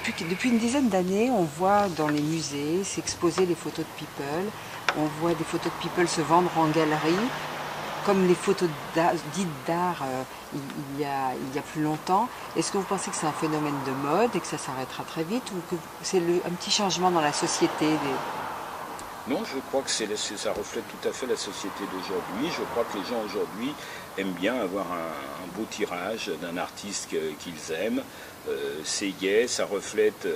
Depuis une dizaine d'années, on voit dans les musées s'exposer les photos de people. On voit des photos de people se vendre en galerie, comme les photos dites d'art il y a plus longtemps. Est-ce que vous pensez que c'est un phénomène de mode et que ça s'arrêtera très vite, ou que c'est un petit changement dans la société Non, je crois que ça reflète tout à fait la société d'aujourd'hui. Je crois que les gens aujourd'hui aiment bien avoir un beau tirage d'un artiste qu'ils aiment. C'est gai, ça reflète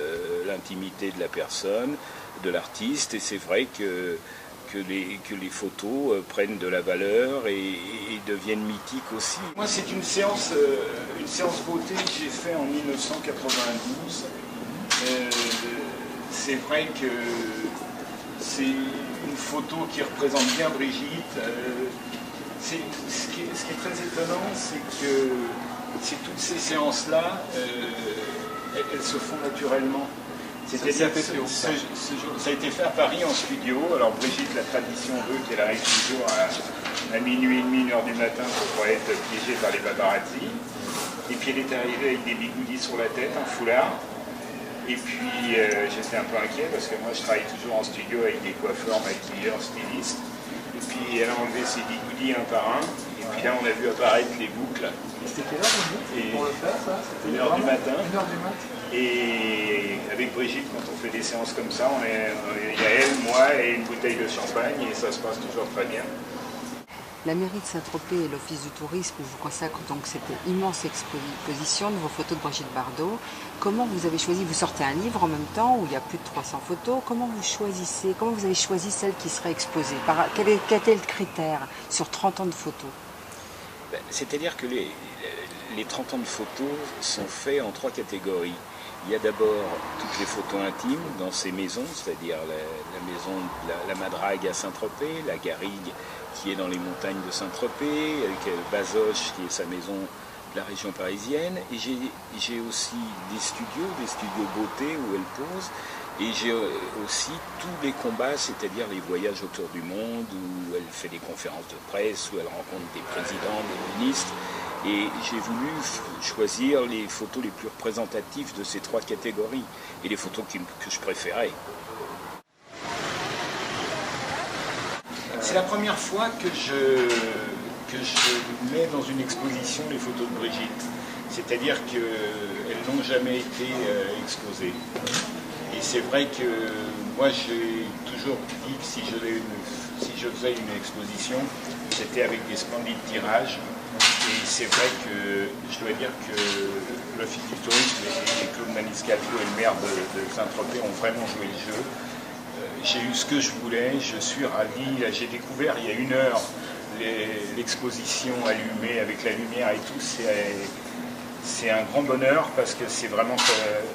l'intimité de la personne, de l'artiste, et c'est vrai que les photos prennent de la valeur et deviennent mythiques aussi. Moi, c'est une séance beauté que j'ai faite en 1992. C'est vrai que c'est une photo qui représente bien Brigitte. Ce qui est très étonnant, c'est que toutes ces séances-là, elles se font naturellement. C'est-à-dire que ça a été fait à Paris en studio. Alors Brigitte, la tradition veut qu'elle arrive toujours à minuit et demi, 1h du matin pour pas être piégée par les paparazzi. Et puis elle est arrivée avec des bigoudis sur la tête, un foulard. Et puis j'étais un peu inquiet parce que moi je travaille toujours en studio avec des coiffeurs, maquilleurs, stylistes. Et puis elle a enlevé ses bigoudis un par un. Et puis là on a vu apparaître les boucles. C'était quelle heure pour le faire ça? 1h du matin. 1h du matin. Et avec Brigitte, quand on fait des séances comme ça, il y a elle, moi et une bouteille de champagne et ça se passe toujours très bien. La mairie de Saint-Tropez et l'Office du tourisme vous consacrent donc cette immense exposition de vos photos de Brigitte Bardot. Comment vous avez choisi? Vous sortez un livre en même temps où il y a plus de 300 photos. Comment vous avez choisi celle qui serait exposée? Quel était le critère sur 30 ans de photos? C'est-à-dire que les 30 ans de photos sont faits en 3 catégories. Il y a d'abord toutes les photos intimes dans ces maisons, c'est-à-dire la maison de la Madrague à Saint-Tropez, la Garrigue qui est dans les montagnes de Saint-Tropez, Bazoches qui est sa maison de la région parisienne. Et j'ai aussi des studios beauté où elle pose. Et j'ai aussi tous les combats, c'est-à-dire les voyages autour du monde, où elle fait des conférences de presse, où elle rencontre des présidents, des ministres. Et j'ai voulu choisir les photos les plus représentatives de ces 3 catégories, et les photos que je préférais. C'est la première fois que je mets dans une exposition les photos de Brigitte. C'est-à-dire qu'elles n'ont jamais été exposées. Et c'est vrai que moi j'ai toujours dit que si je faisais une exposition, c'était avec des splendides tirages. Et c'est vrai que je dois dire que l'Office du tourisme et Claude Maniscalco et le maire de Saint-Tropez ont vraiment joué le jeu. J'ai eu ce que je voulais, je suis ravi. J'ai découvert il y a 1 heure l'exposition allumée avec la lumière et tout. C'est un grand bonheur parce que c'est vraiment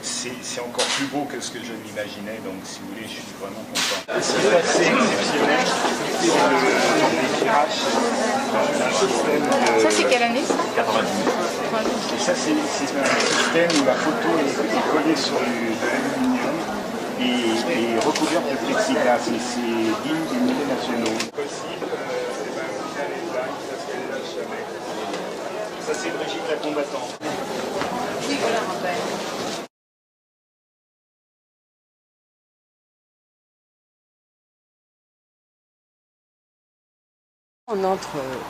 c'est encore plus beau que ce que je m'imaginais. Donc si vous voulez, je suis vraiment content. C'est assez exceptionnel. Ça c'est quelle année ça? 90. Et ça c'est un système où la photo est collée sur de l'aluminium et recouverte de plexiglas. Et c'est digne des musées nationaux. Possible, ça c'est Brigitte la combattante. Oui, voilà, ben.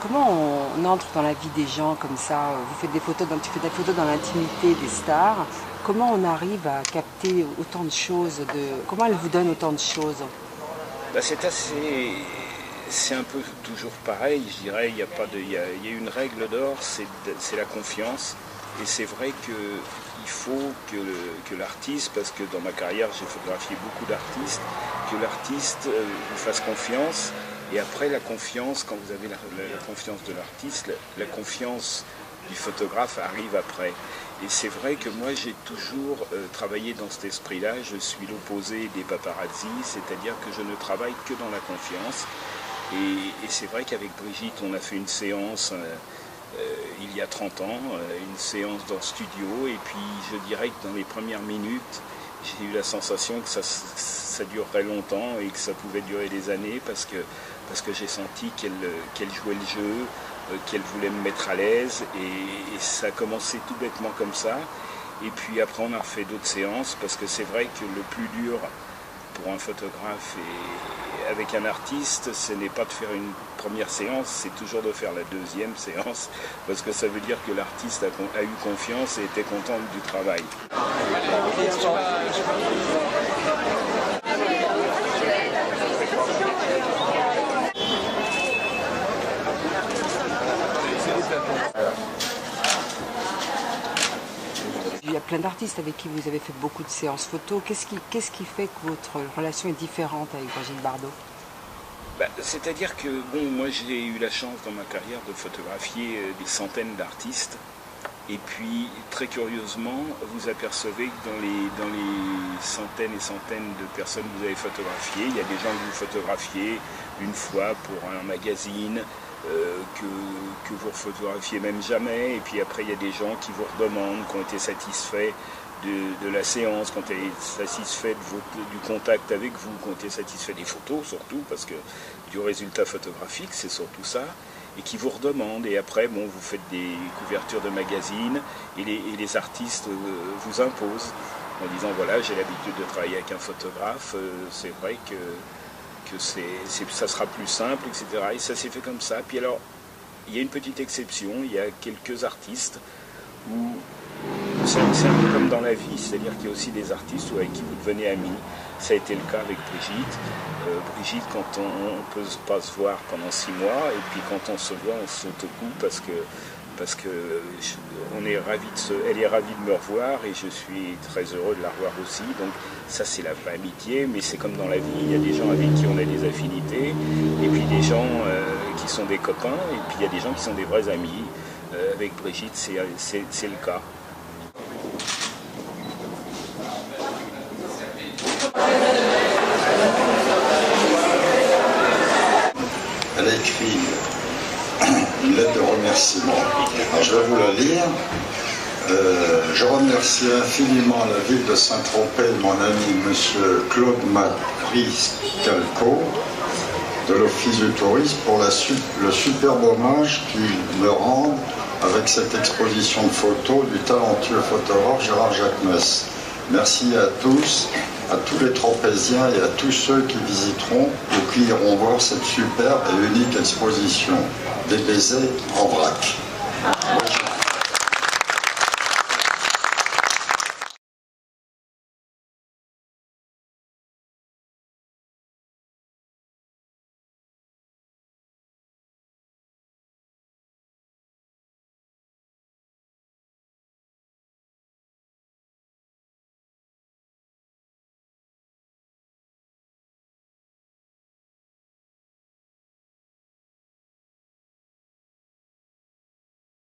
Comment on entre dans la vie des gens comme ça? Tu fais des photos dans l'intimité des stars. Comment on arrive à capter autant de choses? Comment elles vous donnent autant de choses? C'est un peu toujours pareil, je dirais. Il y a une règle d'or, c'est la confiance. Et c'est vrai qu'il faut que l'artiste, parce que dans ma carrière j'ai photographié beaucoup d'artistes, que l'artiste vous fasse confiance. Et après la confiance, quand vous avez la confiance de l'artiste, la confiance du photographe arrive après. Et c'est vrai que moi j'ai toujours travaillé dans cet esprit-là. Je suis l'opposé des paparazzi, c'est-à-dire que je ne travaille que dans la confiance. Et c'est vrai qu'avec Brigitte, on a fait une séance il y a 30 ans, une séance dans le studio. Et puis je dirais que dans les premières minutes, j'ai eu la sensation que ça durerait longtemps et que ça pouvait durer des années parce que j'ai senti qu'elle jouait le jeu, qu'elle voulait me mettre à l'aise. Et ça a commencé tout bêtement comme ça. Et puis après on a refait d'autres séances parce que c'est vrai que le plus dur pour un photographe et avec un artiste, ce n'est pas de faire une première séance, c'est toujours de faire la deuxième séance parce que ça veut dire que l'artiste a eu confiance et était content du travail. Il y a plein d'artistes avec qui vous avez fait beaucoup de séances photos. Qu'est-ce qui fait que votre relation est différente avec Brigitte Bardot? C'est-à-dire que moi j'ai eu la chance dans ma carrière de photographier des centaines d'artistes. Et puis, très curieusement, vous apercevez que dans les centaines et centaines de personnes que vous avez photographiées, il y a des gens que vous photographiez une fois pour un magazine, que vous ne photographiez même jamais. Et puis après, il y a des gens qui vous redemandent, qui ont été satisfaits de la séance, qui ont été satisfaits du contact avec vous, qui ont été satisfaits des photos surtout, parce que du résultat photographique, c'est surtout ça. Et qui vous redemandent. Et après, vous faites des couvertures de magazines et les artistes vous imposent en disant voilà, j'ai l'habitude de travailler avec un photographe, c'est vrai que ça sera plus simple, etc. Et ça s'est fait comme ça. Puis alors, il y a une petite exception, il y a quelques artistes où c'est un peu comme dans la vie, c'est-à-dire qu'il y a aussi des artistes avec qui vous devenez amis. Ça a été le cas avec Brigitte. Brigitte, quand on ne peut pas se voir pendant 6 mois, et puis quand on se voit, on se saute au cou parce que elle est ravie de me revoir et je suis très heureux de la revoir aussi. Donc ça, c'est la vraie amitié, mais c'est comme dans la vie, il y a des gens avec qui on a des affinités, et puis des gens qui sont des copains, et puis il y a des gens qui sont des vrais amis. Avec Brigitte, c'est le cas. Elle a écrit une lettre de remerciement. Alors, je vais vous la lire. Je remercie infiniment la ville de Saint-Tropez, mon ami monsieur Claude Mariscalco, de l'Office du tourisme, pour le superbe hommage qu'ils me rendent avec cette exposition de photos du talentueux photographe Gérard Jacquemesse. Merci à tous les Tropéziens et à tous ceux qui visiteront ou qui iront voir cette superbe et unique exposition. Des baisers en vrac.